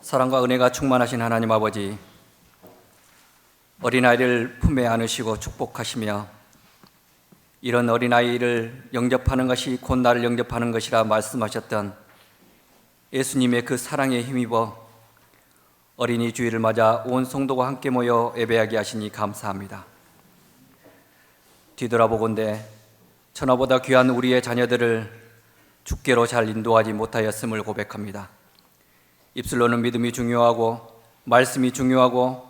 사랑과 은혜가 충만하신 하나님 아버지, 어린아이를 품에 안으시고 축복하시며 이런 어린아이를 영접하는 것이 곧 나를 영접하는 것이라 말씀하셨던 예수님의 그 사랑에 힘입어 어린이 주일을 맞아 온 성도가 함께 모여 예배하게 하시니 감사합니다. 뒤돌아보건대 천하보다 귀한 우리의 자녀들을 주께로 잘 인도하지 못하였음을 고백합니다. 입술로는 믿음이 중요하고 말씀이 중요하고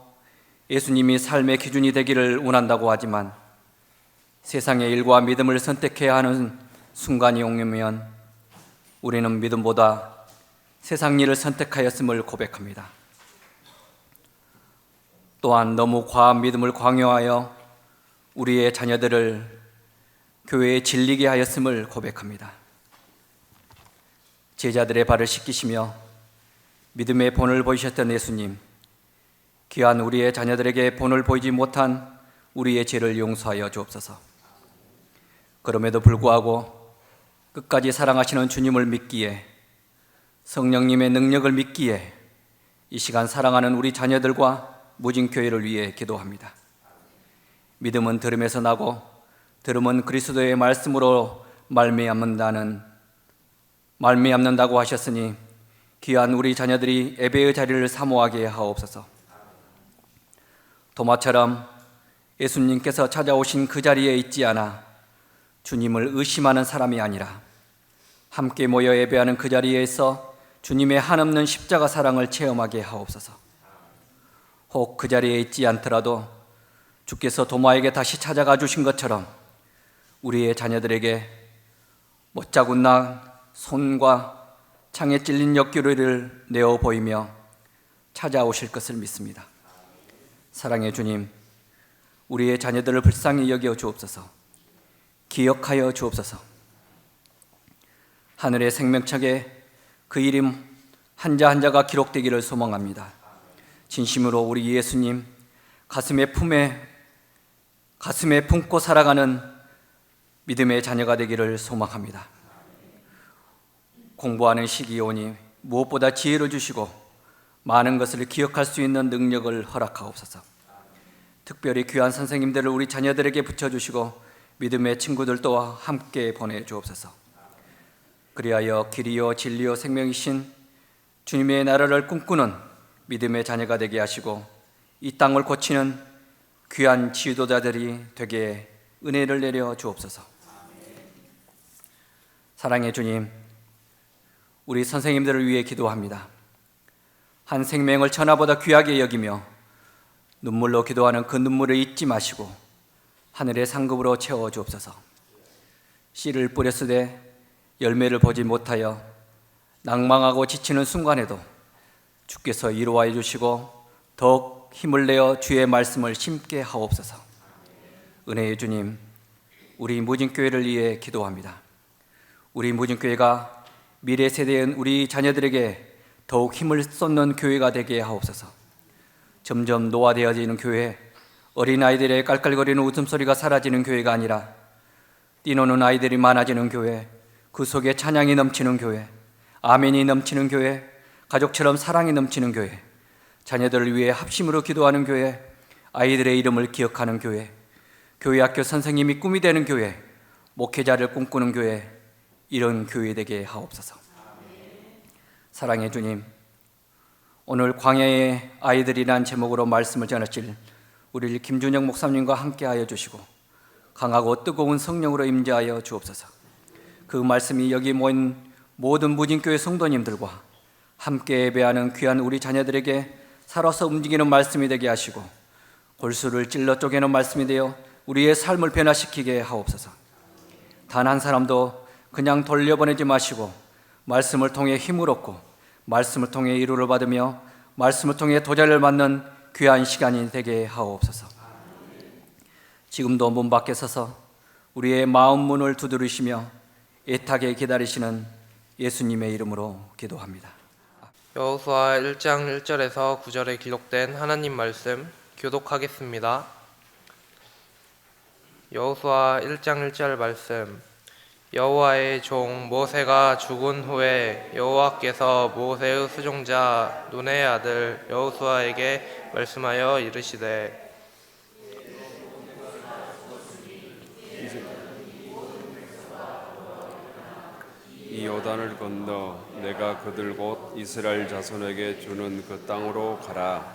예수님이 삶의 기준이 되기를 원한다고 하지만 세상의 일과 믿음을 선택해야 하는 순간이 오면 우리는 믿음보다 세상 일을 선택하였음을 고백합니다. 또한 너무 과한 믿음을 강요하여 우리의 자녀들을 교회에 질리게 하였음을 고백합니다. 제자들의 발을 씻기시며 믿음의 본을 보이셨던 예수님, 귀한 우리의 자녀들에게 본을 보이지 못한 우리의 죄를 용서하여 주옵소서. 그럼에도 불구하고 끝까지 사랑하시는 주님을 믿기에, 성령님의 능력을 믿기에 이 시간 사랑하는 우리 자녀들과 무진교회를 위해 기도합니다. 믿음은 들음에서 나고 들음은 그리스도의 말씀으로 말미암는다고 하셨으니 귀한 우리 자녀들이 예배의 자리를 사모하게 하옵소서. 도마처럼 예수님께서 찾아오신 그 자리에 있지 않아 주님을 의심하는 사람이 아니라 함께 모여 예배하는 그 자리에 있어 주님의 한없는 십자가 사랑을 체험하게 하옵소서. 혹 그 자리에 있지 않더라도 주께서 도마에게 다시 찾아가 주신 것처럼 우리의 자녀들에게 못자국난 손과 창에 찔린 옆구리를 내어 보이며 찾아오실 것을 믿습니다. 사랑의 주님, 우리의 자녀들을 불쌍히 여겨 주옵소서. 기억하여 주옵소서. 하늘의 생명책에 그 이름 한자 한자가 기록되기를 소망합니다. 진심으로 우리 예수님 가슴에 품고 살아가는 믿음의 자녀가 되기를 소망합니다. 공부하는 시기에 오니 무엇보다 지혜를 주시고 많은 것을 기억할 수 있는 능력을 허락하옵소서. 특별히 귀한 선생님들을 우리 자녀들에게 붙여주시고 믿음의 친구들도 함께 보내주옵소서. 그리하여 길이요 진리요 생명이신 주님의 나라를 꿈꾸는 믿음의 자녀가 되게 하시고 이 땅을 고치는 귀한 지도자들이 되게 은혜를 내려 주옵소서. 사랑의 주님, 우리 선생님들을 위해 기도합니다. 한 생명을 천하보다 귀하게 여기며 눈물로 기도하는 그 눈물을 잊지 마시고 하늘의 상급으로 채워 주옵소서. 씨를 뿌렸으되 열매를 보지 못하여 낭망하고 지치는 순간에도 주께서 위로하여 주시고 더욱 힘을 내어 주의 말씀을 심게 하옵소서. 은혜의 주님, 우리 무진교회를 위해 기도합니다. 우리 무진교회가 미래 세대인 우리 자녀들에게 더욱 힘을 쏟는 교회가 되게 하옵소서. 점점 노화되어지는 교회, 어린아이들의 깔깔거리는 웃음소리가 사라지는 교회가 아니라 뛰노는 아이들이 많아지는 교회, 그 속에 찬양이 넘치는 교회, 아멘이 넘치는 교회, 가족처럼 사랑이 넘치는 교회, 자녀들을 위해 합심으로 기도하는 교회, 아이들의 이름을 기억하는 교회, 교회 학교 선생님이 꿈이 되는 교회, 목회자를 꿈꾸는 교회, 이런 교회 되게 하옵소서. 사랑의 주님, 오늘 광야의 아이들이란 제목으로 말씀을 전하실 우리 김준영 목사님과 함께하여 주시고 강하고 뜨거운 성령으로 임재하여 주옵소서. 그 말씀이 여기 모인 모든 무진교회 성도님들과 함께 예배하는 귀한 우리 자녀들에게 살아서 움직이는 말씀이 되게 하시고 골수를 찔러 쪼개는 말씀이 되어 우리의 삶을 변화시키게 하옵소서. 단 한 사람도 그냥 돌려보내지 마시고 말씀을 통해 힘을 얻고 말씀을 통해 위로를 받으며 말씀을 통해 도전을 받는 귀한 시간이 되게 하옵소서. 지금도 문 밖에 서서 우리의 마음 문을 두드리시며 애타게 기다리시는 예수님의 이름으로 기도합니다. 여호수아 1장 1절에서 9절에 기록된 하나님 말씀 교독하겠습니다. 여호수아 1장 1절 말씀. 여호와의 종 모세가 죽은 후에 여호와께서 모세의 수종자 눈의 아들 여호수아에게 말씀하여 이르시되 이 요단을 건너 내가 그들 곧 이스라엘 자손에게 주는 그 땅으로 가라.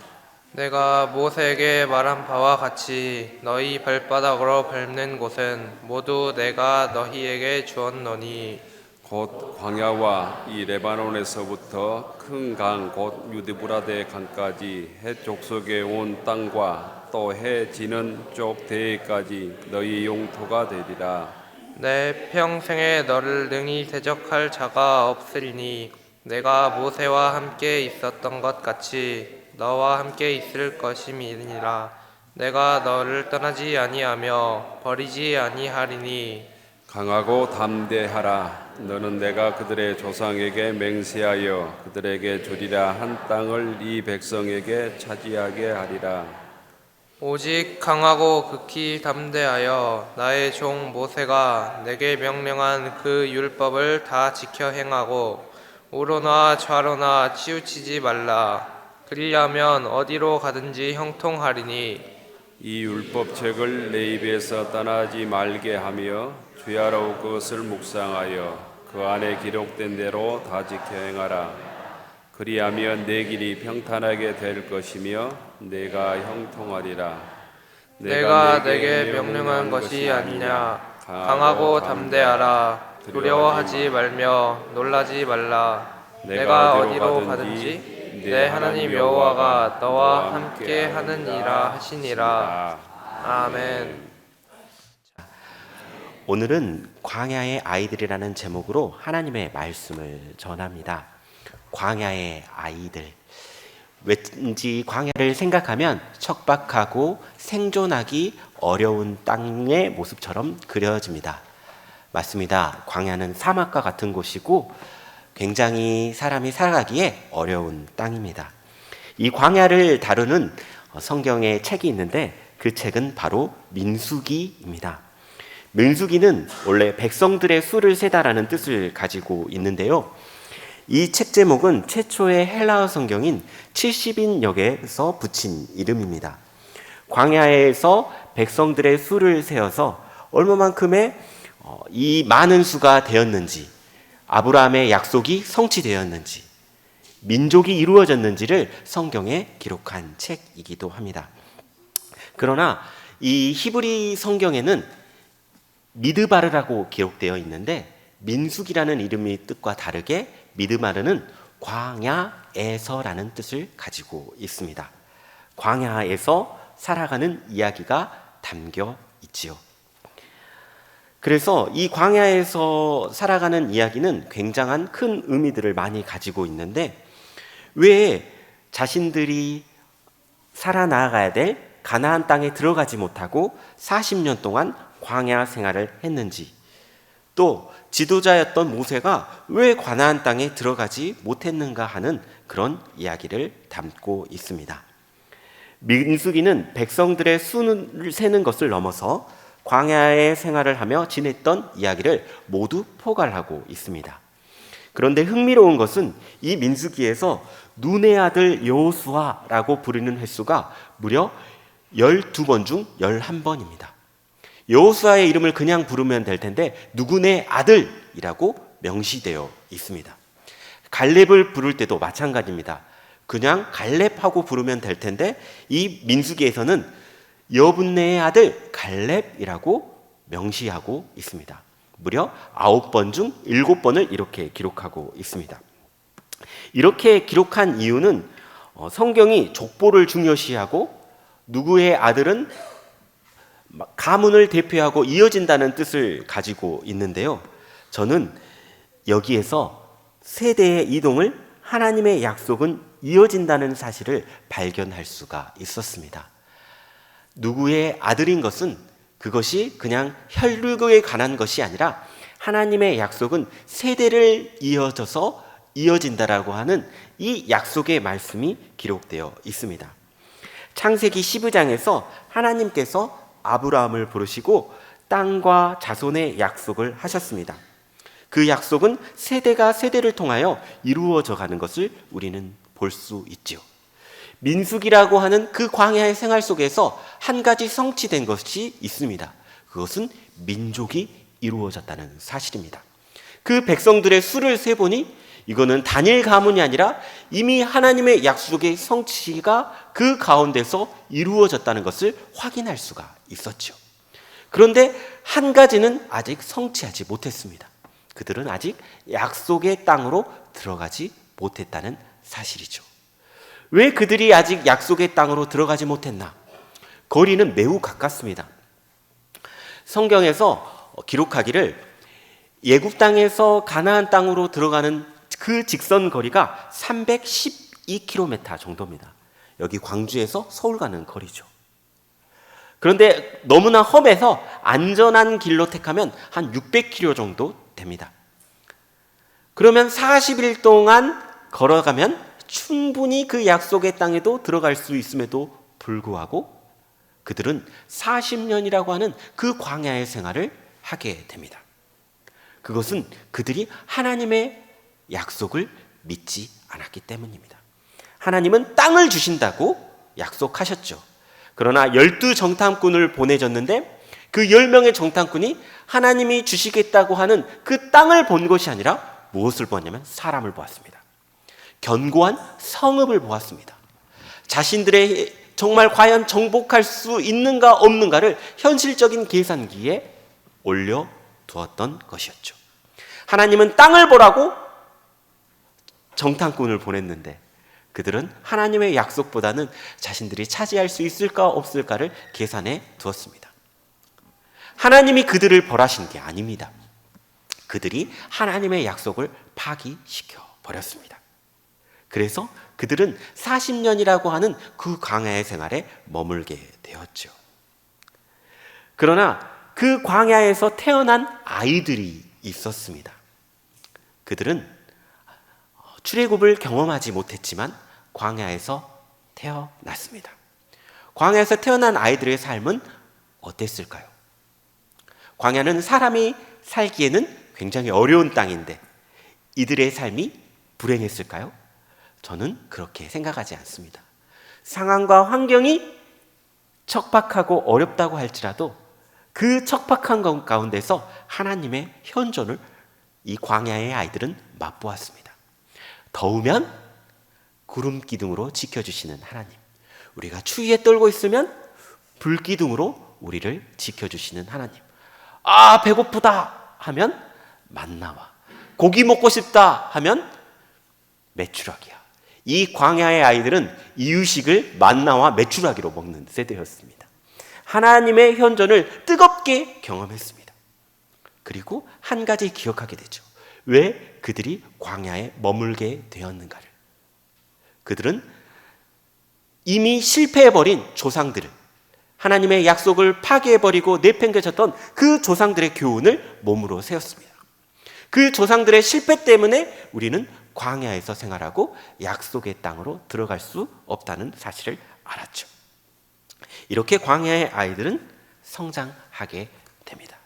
내가 모세에게 말한 바와 같이 너희 발바닥으로 밟는 곳은 모두 내가 너희에게 주었노니 곧 광야와 이 레바논에서부터 큰 강 곧 유디브라데 강까지 해 족속에 온 땅과 또 해 지는 쪽 대해까지 너희 용토가 되리라. 내 평생에 너를 능히 대적할 자가 없으리니 내가 모세와 함께 있었던 것 같이 너와 함께 있을 것임이니라. 내가 너를 떠나지 아니하며 버리지 아니하리니 강하고 담대하라. 너는 내가 그들의 조상에게 맹세하여 그들에게 주리라 한 땅을 이 백성에게 차지하게 하리라. 오직 강하고 극히 담대하여 나의 종 모세가 내게 명령한 그 율법을 다 지켜 행하고 우로나 좌로나 치우치지 말라. 그리하면 어디로 가든지 형통하리니 이 율법책을 내 입에서 떠나지 말게 하며 주야로 그것을 묵상하여 그 안에 기록된 대로 다 지켜 행하라. 그리하면 내 길이 평탄하게 될 것이며 내가 형통하리라. 내가 내게 명령한 것이 아니냐. 강하고 담대하라. 두려워하지 말며 놀라지 말라. 내가 어디로 가든지 내 하나님 여호와가 너와 함께 하느니라 하시니라. 아멘. 오늘은 광야의 아이들이라는 제목으로 하나님의 말씀을 전합니다. 광야의 아이들. 왠지 광야를 생각하면 척박하고 생존하기 어려운 땅의 모습처럼 그려집니다. 맞습니다. 광야는 사막과 같은 곳이고 굉장히 사람이 살아가기에 어려운 땅입니다. 이 광야를 다루는 성경의 책이 있는데 그 책은 바로 민수기입니다. 민수기는 원래 백성들의 수를 세다라는 뜻을 가지고 있는데요. 이 책 제목은 최초의 헬라어 성경인 70인역에서 붙인 이름입니다. 광야에서 백성들의 수를 세어서 얼마만큼의 이 많은 수가 되었는지, 아브라함의 약속이 성취되었는지, 민족이 이루어졌는지를 성경에 기록한 책이기도 합니다. 그러나 이 히브리 성경에는 미드바르라고 기록되어 있는데 민수기라는 이름의 뜻과 다르게 미드바르는 광야에서라는 뜻을 가지고 있습니다. 광야에서 살아가는 이야기가 담겨 있지요. 그래서 이 광야에서 살아가는 이야기는 굉장한 큰 의미들을 많이 가지고 있는데 왜 자신들이 살아나가야 될 가나안 땅에 들어가지 못하고 40년 동안 광야 생활을 했는지, 또 지도자였던 모세가 왜 가나안 땅에 들어가지 못했는가 하는 그런 이야기를 담고 있습니다. 민수기는 백성들의 수를 세는 것을 넘어서 광야의 생활을 하며 지냈던 이야기를 모두 포괄하고 있습니다. 그런데 흥미로운 것은 이 민수기에서 눈의 아들 여호수아라고 부르는 횟수가 무려 12번 중 11번입니다. 여호수아의 이름을 그냥 부르면 될 텐데 누구네 아들이라고 명시되어 있습니다. 갈렙을 부를 때도 마찬가지입니다. 그냥 갈렙하고 부르면 될 텐데 이 민수기에서는 여분네의 아들 갈렙이라고 명시하고 있습니다. 무려 9번 중 7번을 이렇게 기록하고 있습니다. 이렇게 기록한 이유는 성경이 족보를 중요시하고 누구의 아들은 가문을 대표하고 이어진다는 뜻을 가지고 있는데요. 저는 여기에서 세대의 이동을 하나님의 약속은 이어진다는 사실을 발견할 수가 있었습니다. 누구의 아들인 것은 그것이 그냥 혈육에 관한 것이 아니라 하나님의 약속은 세대를 이어져서 이어진다라고 하는 이 약속의 말씀이 기록되어 있습니다. 창세기 12장에서 하나님께서 아브라함을 부르시고 땅과 자손의 약속을 하셨습니다. 그 약속은 세대가 세대를 통하여 이루어져 가는 것을 우리는 볼 수 있지요. 민수기라고 하는 그 광야의 생활 속에서 한 가지 성취된 것이 있습니다. 그것은 민족이 이루어졌다는 사실입니다. 그 백성들의 수를 세보니 이거는 단일 가문이 아니라 이미 하나님의 약속의 성취가 그 가운데서 이루어졌다는 것을 확인할 수가 있었죠. 그런데 한 가지는 아직 성취하지 못했습니다. 그들은 아직 약속의 땅으로 들어가지 못했다는 사실이죠. 왜 그들이 아직 약속의 땅으로 들어가지 못했나? 거리는 매우 가깝습니다. 성경에서 기록하기를 예굽 땅에서 가나안 땅으로 들어가는 그 직선 거리가 312km 정도입니다. 여기 광주에서 서울 가는 거리죠. 그런데 너무나 험해서 안전한 길로 택하면 한 600km 정도 됩니다. 그러면 40일 동안 걸어가면 충분히 그 약속의 땅에도 들어갈 수 있음에도 불구하고 그들은 40년이라고 하는 그 광야의 생활을 하게 됩니다. 그것은 그들이 하나님의 약속을 믿지 않았기 때문입니다. 하나님은 땅을 주신다고 약속하셨죠. 그러나 12정탐꾼을 보내줬는데 그 10명의 정탐꾼이 하나님이 주시겠다고 하는 그 땅을 본 것이 아니라 무엇을 보았냐면 사람을 보았습니다. 견고한 성읍을 보았습니다. 자신들의 정말 과연 정복할 수 있는가 없는가를 현실적인 계산기에 올려두었던 것이었죠. 하나님은 땅을 보라고 정탐꾼을 보냈는데 그들은 하나님의 약속보다는 자신들이 차지할 수 있을까 없을까를 계산해 두었습니다. 하나님이 그들을 벌하신 게 아닙니다. 그들이 하나님의 약속을 파기시켜 버렸습니다. 그래서 그들은 40년이라고 하는 그 광야의 생활에 머물게 되었죠. 그러나 그 광야에서 태어난 아이들이 있었습니다. 그들은 출애굽을 경험하지 못했지만 광야에서 태어났습니다. 광야에서 태어난 아이들의 삶은 어땠을까요? 광야는 사람이 살기에는 굉장히 어려운 땅인데 이들의 삶이 불행했을까요? 저는 그렇게 생각하지 않습니다. 상황과 환경이 척박하고 어렵다고 할지라도 그 척박한 것 가운데서 하나님의 현존을 이 광야의 아이들은 맛보았습니다. 더우면 구름 기둥으로 지켜주시는 하나님, 우리가 추위에 떨고 있으면 불기둥으로 우리를 지켜주시는 하나님, 아 배고프다 하면 만나와, 고기 먹고 싶다 하면 메추라기야. 이 광야의 아이들은 이유식을 만나와 메추라기로 먹는 세대였습니다. 하나님의 현존을 뜨겁게 경험했습니다. 그리고 한 가지 기억하게 되죠. 왜 그들이 광야에 머물게 되었는가를. 그들은 이미 실패해버린 조상들을, 하나님의 약속을 파괴해버리고 내팽개쳤던 그 조상들의 교훈을 몸으로 세웠습니다. 그 조상들의 실패 때문에 우리는 광야에서 생활하고 약속의 땅으로 들어갈 수 없다는 사실을 알았죠. 이렇게 광야의 아이들은 성장하게 됩니다.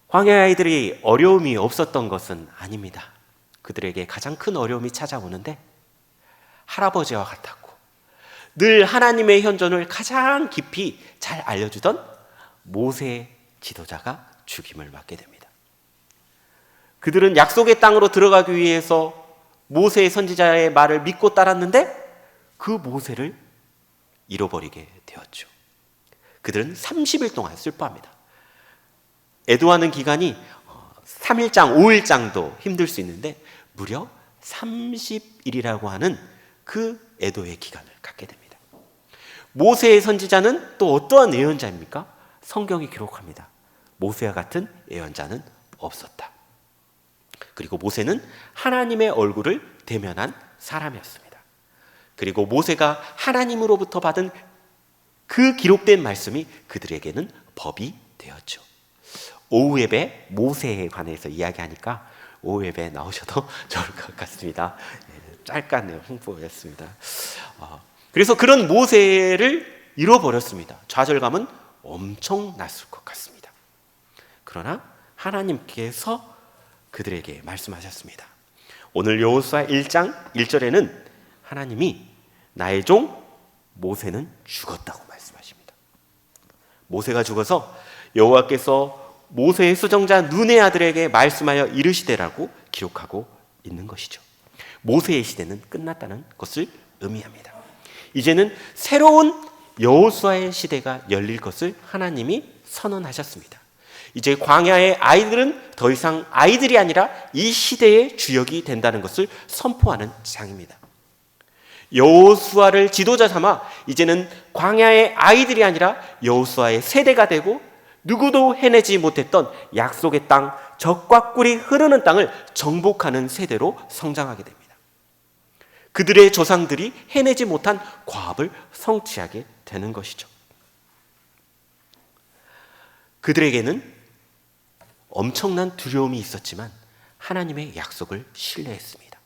광야의 아이들이 어려움이 없었던 것은 아닙니다. 그들에게 가장 큰 어려움이 찾아오는데 할아버지와 같았고 늘 하나님의 현존을 가장 깊이 잘 알려주던 모세 지도자가 죽임을 맞게 됩니다. 그들은 약속의 땅으로 들어가기 위해서 모세 선지자의 말을 믿고 따랐는데 그 모세를 잃어버리게 되었죠. 그들은 30일 동안 슬퍼합니다. 애도하는 기간이 3일장, 5일장도 힘들 수 있는데 무려 30일이라고 하는 그 애도의 기간을 갖게 됩니다. 모세의 선지자는 또 어떠한 예언자입니까? 성경이 기록합니다. 모세와 같은 예언자는 없었다. 그리고 모세는 하나님의 얼굴을 대면한 사람이었습니다. 그리고 모세가 하나님으로부터 받은 그 기록된 말씀이 그들에게는 법이 되었죠. 오후 예배 모세에 관해서 이야기하니까 오후 예배 나오셔도 좋을 것 같습니다. 짧게네요. 홍보였습니다. 그래서 그런 모세를 잃어버렸습니다. 좌절감은 엄청났을 것 같습니다. 그러나 하나님께서 그들에게 말씀하셨습니다. 오늘 여호수아 1장 1절에는 하나님이 나의 종 모세는 죽었다고 말씀하십니다. 모세가 죽어서 여호와께서 모세의 수정자 눈의 아들에게 말씀하여 이르시되라고 기록하고 있는 것이죠. 모세의 시대는 끝났다는 것을 의미합니다. 이제는 새로운 여호수아의 시대가 열릴 것을 하나님이 선언하셨습니다. 이제 광야의 아이들은 더 이상 아이들이 아니라 이 시대의 주역이 된다는 것을 선포하는 장입니다. 여호수아를 지도자 삼아 이제는 광야의 아이들이 아니라 여호수아의 세대가 되고 누구도 해내지 못했던 약속의 땅, 젖과 꿀이 흐르는 땅을 정복하는 세대로 성장하게 됩니다. 그들의 조상들이 해내지 못한 과업을 성취하게 되는 것이죠. 그들에게는 엄청난 두려움이 있었지만 하나님의 약속을 신뢰했습니다.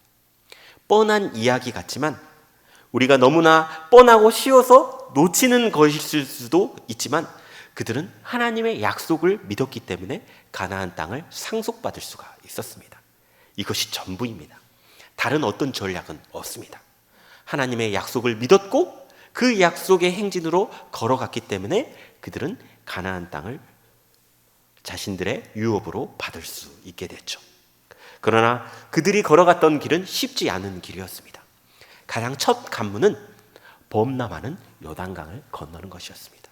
뻔한 이야기 같지만 우리가 너무나 뻔하고 쉬워서 놓치는 것일 수도 있지만 그들은 하나님의 약속을 믿었기 때문에 가나안 땅을 상속받을 수가 있었습니다. 이것이 전부입니다. 다른 어떤 전략은 없습니다. 하나님의 약속을 믿었고 그 약속의 행진으로 걸어갔기 때문에 그들은 가나안 땅을 자신들의 유업으로 받을 수 있게 됐죠. 그러나 그들이 걸어갔던 길은 쉽지 않은 길이었습니다. 가장 첫 관문은 범람하는 요단강을 건너는 것이었습니다.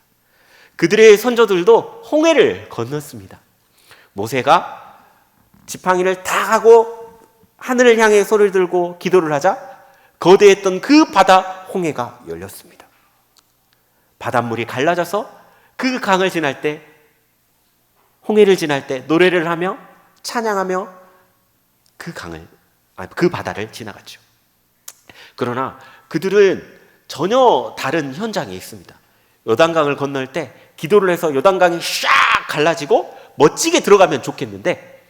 그들의 선조들도 홍해를 건넜습니다. 모세가 지팡이를 다 하고 하늘을 향해 손을 들고 기도를 하자 거대했던 그 바다 홍해가 열렸습니다. 바닷물이 갈라져서 그 강을 지날 때, 홍해를 지날 때 노래를 하며 찬양하며 그 바다를 지나갔죠. 그러나 그들은 전혀 다른 현장에 있습니다. 요단강을 건널 때 기도를 해서 요단강이 샥 갈라지고 멋지게 들어가면 좋겠는데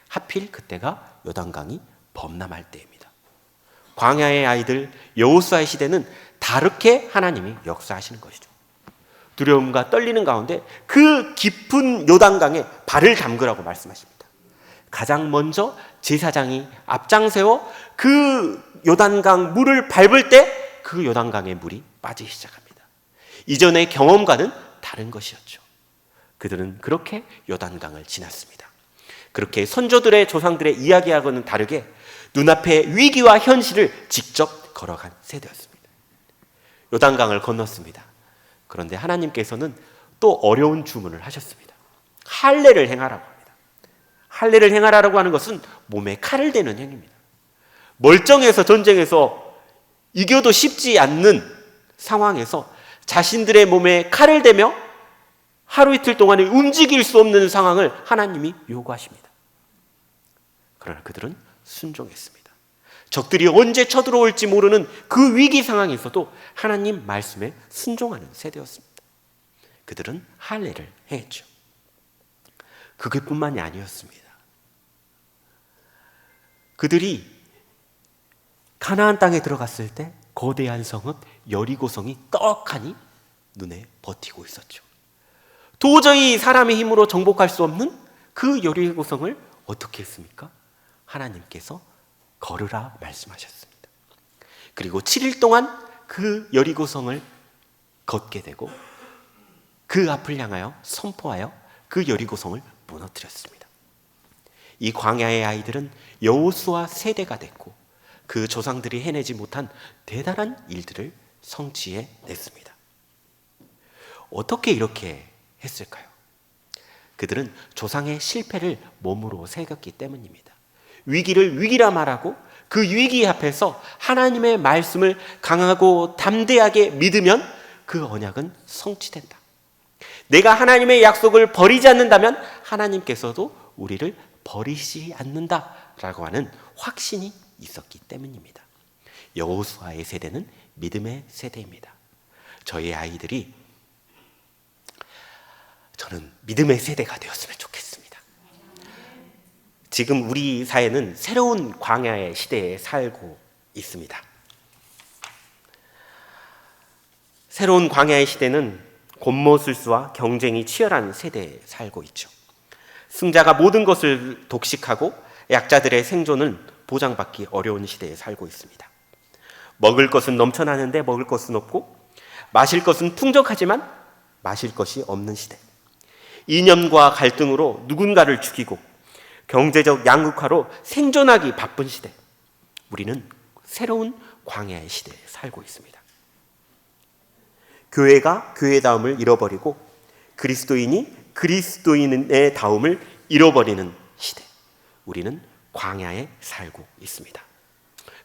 하필 그때가 요단강이 범람할 때입니다. 광야의 아이들 여호수아의 시대는 다르게 하나님이 역사하시는 것이죠. 두려움과 떨리는 가운데 그 깊은 요단강에 발을 담그라고 말씀하십니다. 가장 먼저 제사장이 앞장세워 그 요단강 물을 밟을 때 그 요단강의 물이 빠지기 시작합니다. 이전의 경험과는 다른 것이었죠. 그들은 그렇게 요단강을 지났습니다. 그렇게 선조들의 조상들의 이야기하고는 다르게 눈앞의 위기와 현실을 직접 걸어간 세대였습니다. 요단강을 건넜습니다. 그런데 하나님께서는 또 어려운 주문을 하셨습니다. 할례를 행하라고 합니다. 할례를 행하라고 하는 것은 몸에 칼을 대는 행위입니다. 멀쩡해서 전쟁에서 이겨도 쉽지 않는 상황에서 자신들의 몸에 칼을 대며 하루 이틀 동안에 움직일 수 없는 상황을 하나님이 요구하십니다. 그러나 그들은 순종했습니다. 적들이 언제 쳐들어올지 모르는 그 위기 상황에서도 하나님 말씀에 순종하는 세대였습니다. 그들은 할례를 행했죠. 그것뿐만이 아니었습니다. 그들이 가나안 땅에 들어갔을 때 거대한 성읍 여리고성이 떡하니 눈에 버티고 있었죠. 도저히 사람의 힘으로 정복할 수 없는 그 여리고성을 어떻게 했습니까? 하나님께서 걸으라 말씀하셨습니다. 그리고 7일 동안 그 여리고성을 걷게 되고 그 앞을 향하여 선포하여 그 여리고성을 무너뜨렸습니다. 이 광야의 아이들은 여호수아 세대가 됐고 그 조상들이 해내지 못한 대단한 일들을 성취해냈습니다. 어떻게 이렇게 했을까요? 그들은 조상의 실패를 몸으로 새겼기 때문입니다. 위기를 위기라 말하고 그 위기 앞에서 하나님의 말씀을 강하고 담대하게 믿으면 그 언약은 성취된다. 내가 하나님의 약속을 버리지 않는다면 하나님께서도 우리를 버리지 않는다라고 하는 확신이 있었기 때문입니다. 여호수아의 세대는 믿음의 세대입니다. 저희 아이들이 저는 믿음의 세대가 되었으면 좋겠습니다. 지금 우리 사회는 새로운 광야의 시대에 살고 있습니다. 새로운 광야의 시대는 곤모술수와 경쟁이 치열한 세대에 살고 있죠. 승자가 모든 것을 독식하고 약자들의 생존은 보장받기 어려운 시대에 살고 있습니다. 먹을 것은 넘쳐나는데 먹을 것은 없고, 마실 것은 풍족하지만 마실 것이 없는 시대. 이념과 갈등으로 누군가를 죽이고 경제적 양극화로 생존하기 바쁜 시대. 우리는 새로운 광야의 시대에 살고 있습니다. 교회가 교회다움을 잃어버리고 그리스도인이 그리스도인의 다움을 잃어버리는 시대. 우리는 광야에 살고 있습니다.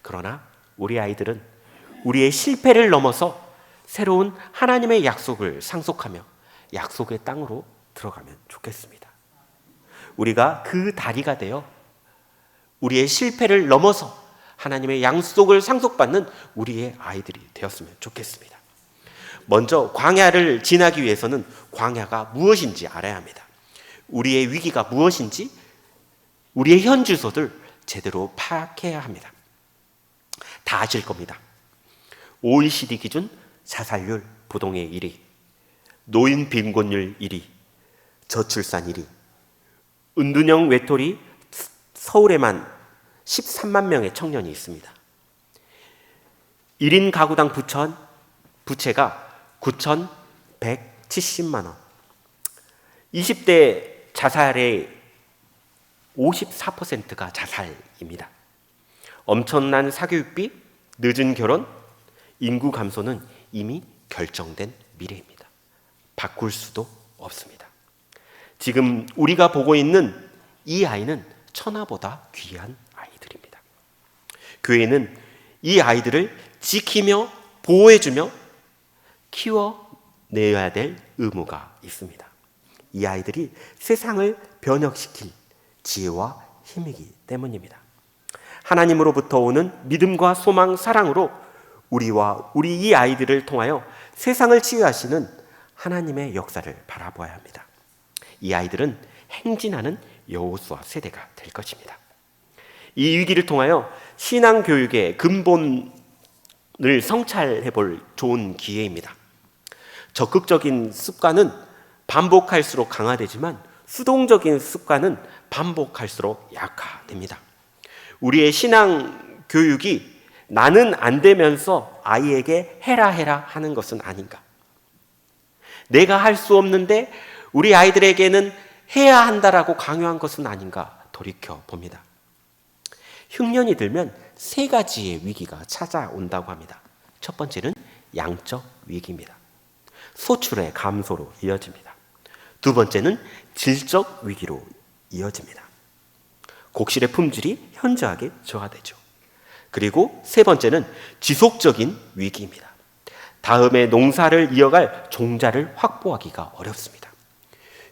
그러나 우리 아이들은 우리의 실패를 넘어서 새로운 하나님의 약속을 상속하며 약속의 땅으로 들어가면 좋겠습니다. 우리가 그 다리가 되어 우리의 실패를 넘어서 하나님의 약속을 상속받는 우리의 아이들이 되었으면 좋겠습니다. 먼저 광야를 지나기 위해서는 광야가 무엇인지 알아야 합니다. 우리의 위기가 무엇인지 우리의 현 주소를 제대로 파악해야 합니다. 다 아실 겁니다. OECD 기준 자살률 부동의 1위, 노인 빈곤율 1위, 저출산 1위, 은둔형 외톨이 서울에만 13만 명의 청년이 있습니다. 1인 가구당 부채가 9,170만 원. 20대 자살의 54%가 자살입니다. 엄청난 사교육비, 늦은 결혼, 인구 감소는 이미 결정된 미래입니다. 바꿀 수도 없습니다. 지금 우리가 보고 있는 이 아이는 천하보다 귀한 아이들입니다. 교회는 이 아이들을 지키며 보호해주며 키워내야 될 의무가 있습니다. 이 아이들이 세상을 변혁시킬 지혜와 힘이기 때문입니다. 하나님으로부터 오는 믿음과 소망, 사랑으로 우리와 우리 이 아이들을 통하여 세상을 치유하시는 하나님의 역사를 바라보아야 합니다. 이 아이들은 행진하는 여호수아 세대가 될 것입니다. 이 위기를 통하여 신앙교육의 근본을 성찰해 볼 좋은 기회입니다. 적극적인 습관은 반복할수록 강화되지만 수동적인 습관은 반복할수록 약화됩니다. 우리의 신앙 교육이 나는 안 되면서 아이에게 해라 하는 것은 아닌가? 내가 할 수 없는데 우리 아이들에게는 해야 한다라고 강요한 것은 아닌가 돌이켜 봅니다. 흉년이 들면 세 가지의 위기가 찾아온다고 합니다. 첫 번째는 양적 위기입니다. 소출의 감소로 이어집니다. 두 번째는 질적 위기로 이어집니다. 곡실의 품질이 현저하게 저하되죠. 그리고 세 번째는 지속적인 위기입니다. 다음에 농사를 이어갈 종자를 확보하기가 어렵습니다.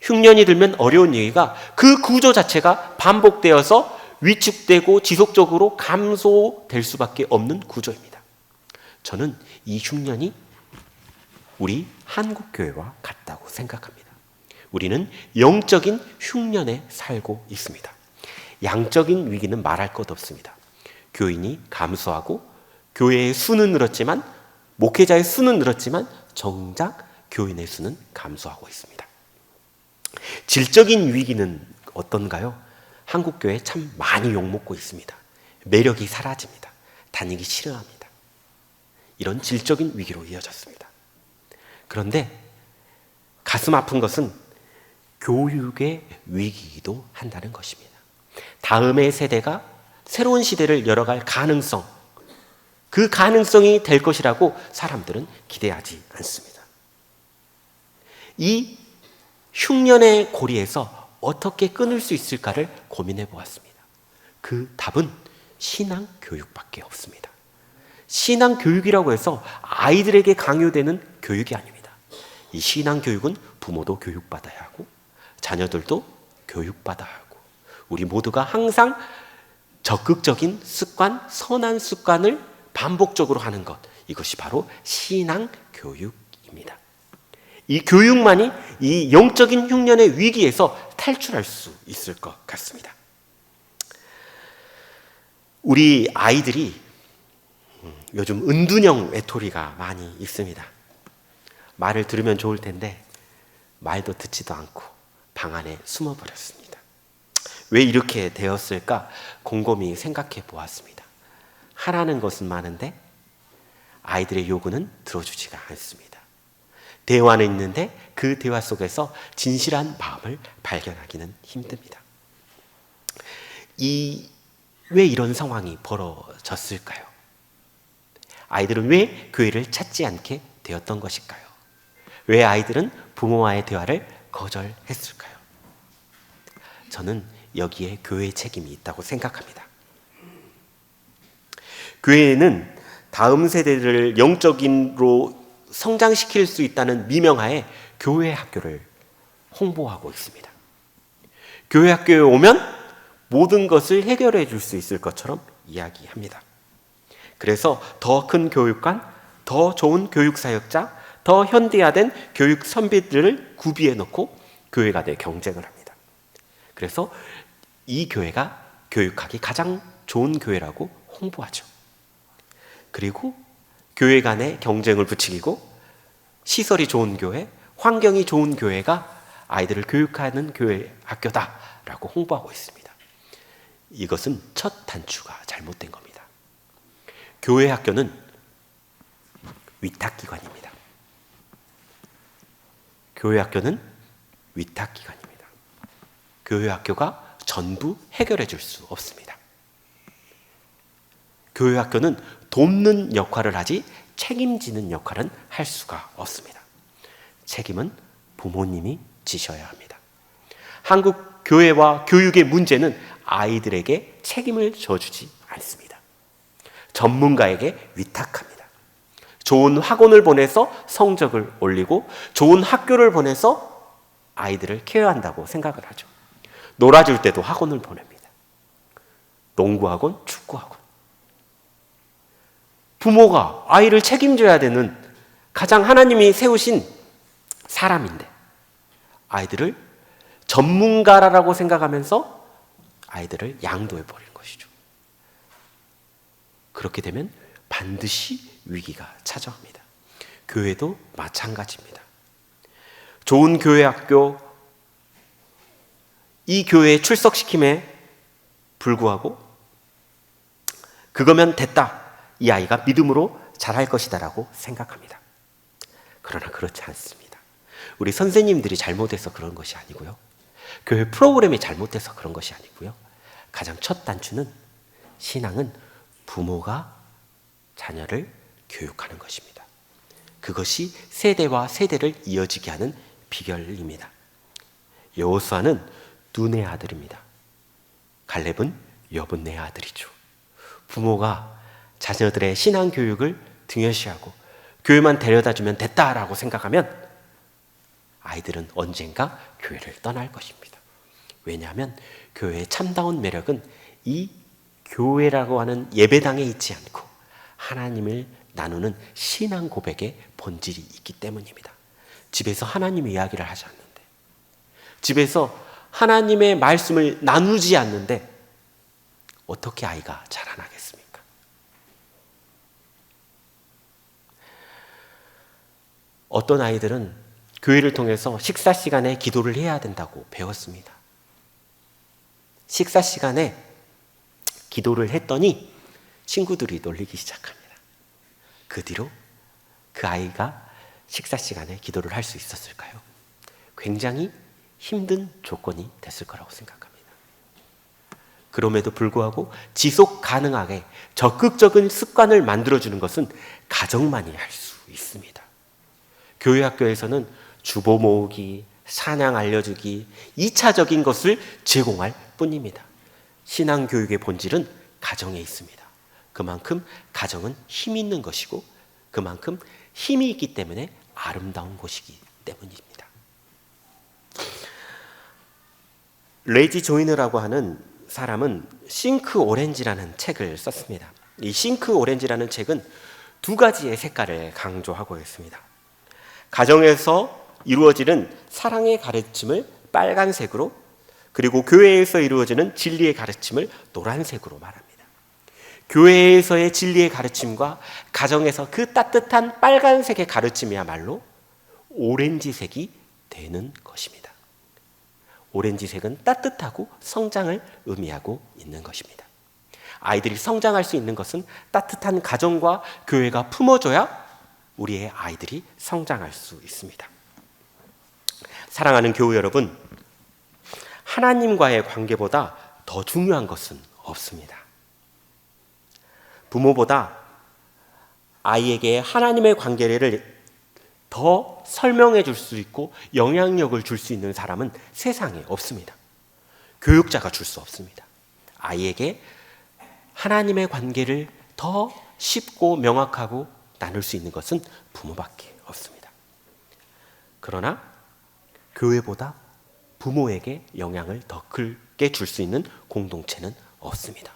흉년이 들면 어려운 얘기가 그 구조 자체가 반복되어서 위축되고 지속적으로 감소될 수밖에 없는 구조입니다. 저는 이 흉년이 우리 한국교회와 같다고 생각합니다. 우리는 영적인 흉년에 살고 있습니다. 양적인 위기는 말할 것 없습니다. 교인이 감소하고 교회의 수는 늘었지만 목회자의 수는 늘었지만 정작 교인의 수는 감소하고 있습니다. 질적인 위기는 어떤가요? 한국교회 참 많이 욕먹고 있습니다. 매력이 사라집니다. 다니기 싫어합니다. 이런 질적인 위기로 이어졌습니다. 그런데 가슴 아픈 것은 교육의 위기이기도 한다는 것입니다. 다음의 세대가 새로운 시대를 열어갈 가능성, 그 가능성이 될 것이라고 사람들은 기대하지 않습니다. 이 흉년의 고리에서 어떻게 끊을 수 있을까를 고민해 보았습니다. 그 답은 신앙 교육밖에 없습니다. 신앙 교육이라고 해서 아이들에게 강요되는 교육이 아닙니다. 이 신앙 교육은 부모도 교육받아야 하고 자녀들도 교육받아야 하고 우리 모두가 항상 적극적인 습관, 선한 습관을 반복적으로 하는 것, 이것이 바로 신앙 교육입니다. 이 교육만이 이 영적인 흉년의 위기에서 탈출할 수 있을 것 같습니다. 우리 아이들이 요즘 은둔형 외톨이가 많이 있습니다. 말을 들으면 좋을 텐데 말도 듣지도 않고 방 안에 숨어버렸습니다. 왜 이렇게 되었을까 곰곰이 생각해 보았습니다. 하라는 것은 많은데 아이들의 요구는 들어주지가 않습니다. 대화는 있는데 그 대화 속에서 진실한 마음을 발견하기는 힘듭니다. 왜 이런 상황이 벌어졌을까요? 아이들은 왜 교회를 찾지 않게 되었던 것일까요? 왜 아이들은 부모와의 대화를 거절했을까요? 저는 여기에 교회의 책임이 있다고 생각합니다. 교회는 다음 세대를 영적인으로 성장시킬 수 있다는 미명하에 교회 학교를 홍보하고 있습니다. 교회 학교에 오면 모든 것을 해결해 줄 수 있을 것처럼 이야기합니다. 그래서 더 큰 교육관, 더 좋은 교육사역자, 더 현대화된 교육 선비들을 구비해 놓고 교회가 내 경쟁을 합니다. 그래서 이 교회가 교육하기 가장 좋은 교회라고 홍보하죠. 그리고 교회 간의 경쟁을 부추기고 시설이 좋은 교회, 환경이 좋은 교회가 아이들을 교육하는 교회 학교다라고 홍보하고 있습니다. 이것은 첫 단추가 잘못된 겁니다. 교회 학교는 위탁기관입니다. 교회 학교는 위탁기관입니다. 교회 학교가 전부 해결해 줄 수 없습니다. 교회 학교는 돕는 역할을 하지 책임지는 역할은 할 수가 없습니다. 책임은 부모님이 지셔야 합니다. 한국 교회와 교육의 문제는 아이들에게 책임을 져주지 않습니다. 전문가에게 위탁합니다. 좋은 학원을 보내서 성적을 올리고 좋은 학교를 보내서 아이들을 케어한다고 생각을 하죠. 놀아줄 때도 학원을 보냅니다. 농구학원, 축구학원. 부모가 아이를 책임져야 되는 가장 하나님이 세우신 사람인데 아이들을 전문가라고 생각하면서 아이들을 양도해 버리는 것이죠. 그렇게 되면 반드시 위기가 찾아옵니다. 교회도 마찬가지입니다. 좋은 교회 학교, 이 교회에 출석시킴에 불구하고 그거면 됐다. 이 아이가 믿음으로 잘할 것이다라고 생각합니다. 그러나 그렇지 않습니다. 우리 선생님들이 잘못해서 그런 것이 아니고요. 교회 프로그램이 잘못돼서 그런 것이 아니고요. 가장 첫 단추는 신앙은 부모가 자녀를 교육하는 것입니다. 그것이 세대와 세대를 이어지게 하는 비결입니다. 여호수아는 눈의 아들입니다. 갈렙은 여분의 아들이죠. 부모가 자녀들의 신앙 교육을 등여시하고 교회만 데려다주면 됐다라고 생각하면 아이들은 언젠가 교회를 떠날 것입니다. 왜냐하면 교회의 참다운 매력은 이 교회라고 하는 예배당에 있지 않고 하나님을 나누는 신앙 고백의 본질이 있기 때문입니다. 집에서 하나님의 이야기를 하지 않는데, 집에서 하나님의 말씀을 나누지 않는데 어떻게 아이가 자라나겠습니까? 어떤 아이들은 교회를 통해서 식사 시간에 기도를 해야 된다고 배웠습니다. 식사 시간에 기도를 했더니 친구들이 놀리기 시작합니다. 그 뒤로 그 아이가 식사 시간에 기도를 할 수 있었을까요? 굉장히 힘든 조건이 됐을 거라고 생각합니다. 그럼에도 불구하고 지속 가능하게 적극적인 습관을 만들어주는 것은 가정만이 할 수 있습니다. 교회 학교에서는 주보 모으기, 찬양 알려주기, 2차적인 것을 제공할 뿐입니다. 신앙교육의 본질은 가정에 있습니다. 그만큼 가정은 힘이 있는 것이고 그만큼 힘이 있기 때문에 아름다운 곳이기 때문입니다. 레이지 조이너라고 하는 사람은 싱크 오렌지라는 책을 썼습니다. 이 싱크 오렌지라는 책은 두 가지의 색깔을 강조하고 있습니다. 가정에서 이루어지는 사랑의 가르침을 빨간색으로, 그리고 교회에서 이루어지는 진리의 가르침을 노란색으로 말합니다. 교회에서의 진리의 가르침과 가정에서 그 따뜻한 빨간색의 가르침이야말로 오렌지색이 되는 것입니다. 오렌지색은 따뜻하고 성장을 의미하고 있는 것입니다. 아이들이 성장할 수 있는 것은 따뜻한 가정과 교회가 품어줘야 우리의 아이들이 성장할 수 있습니다. 사랑하는 교우 여러분, 하나님과의 관계보다 더 중요한 것은 없습니다. 부모보다 아이에게 하나님의 관계를 더 설명해 줄 수 있고 영향력을 줄 수 있는 사람은 세상에 없습니다. 교육자가 줄 수 없습니다. 아이에게 하나님의 관계를 더 쉽고 명확하고 나눌 수 있는 것은 부모밖에 없습니다. 그러나 교회보다 부모에게 영향을 더 크게 줄 수 있는 공동체는 없습니다.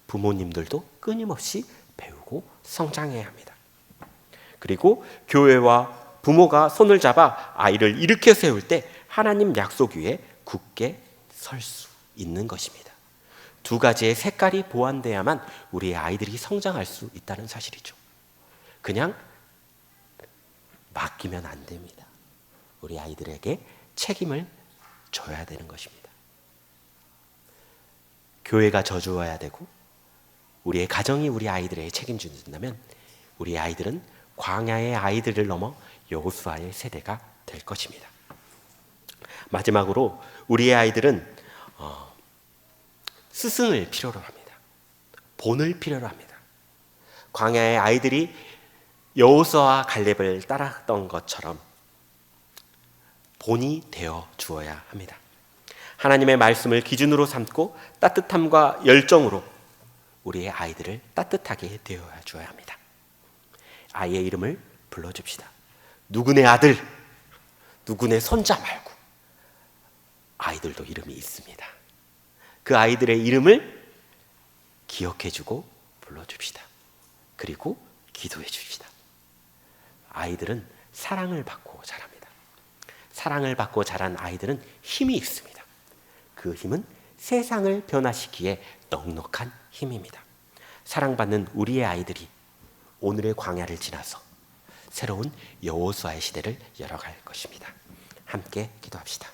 부모님들도 끊임없이 배우고 성장해야 합니다. 그리고 교회와 부모가 손을 잡아 아이를 일으켜 세울 때 하나님 약속 위에 굳게 설 수 있는 것입니다. 두 가지의 색깔이 보완돼야만 우리의 아이들이 성장할 수 있다는 사실이죠. 그냥 맡기면 안 됩니다. 우리 아이들에게 책임을 져야 되는 것입니다. 교회가 져주어야 되고 우리의 가정이 우리 아이들에게 책임진다면 우리 아이들은 광야의 아이들을 넘어 여호수아의 세대가 될 것입니다. 마지막으로 우리의 아이들은 스승을 필요로 합니다. 본을 필요로 합니다. 광야의 아이들이 여호수아와 갈렙을 따랐던 것처럼 본이 되어 주어야 합니다. 하나님의 말씀을 기준으로 삼고 따뜻함과 열정으로 우리의 아이들을 따뜻하게 되어 주어야 합니다. 아이의 이름을 불러줍시다. 누구네 아들, 누구네 손자 말고 아이들도 이름이 있습니다. 그 아이들의 이름을 기억해주고 불러줍시다. 그리고 기도해 줍시다. 아이들은 사랑을 받고 자랍니다. 사랑을 받고 자란 아이들은 힘이 있습니다. 그 힘은 세상을 변화시키기에 넉넉한 힘입니다. 사랑받는 우리의 아이들이 오늘의 광야를 지나서 새로운 여호수아의 시대를 열어갈 것입니다. 함께 기도합시다.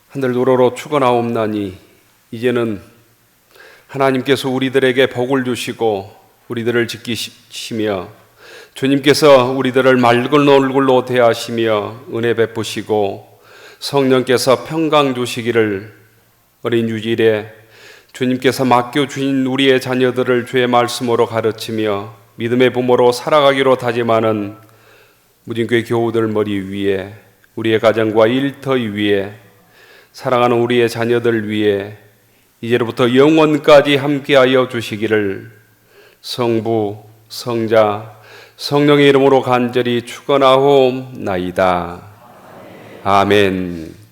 하늘 우러러 축원하옵나니 이제는 하나님께서 우리들에게 복을 주시고 우리들을 지키시며 주님께서 우리들을 맑은 얼굴로 대하시며 은혜 베푸시고 성령께서 평강 주시기를 어린 유질에 주님께서 맡겨주신 우리의 자녀들을 주의 말씀으로 가르치며 믿음의 부모로 살아가기로 다짐하는 무진교회 교우들 머리 위에 우리의 가정과 일터위 위에 사랑하는 우리의 자녀들 위에 이제로부터 영원까지 함께하여 주시기를 성부, 성자, 성령의 이름으로 간절히 축원하옵나이다. 아멘.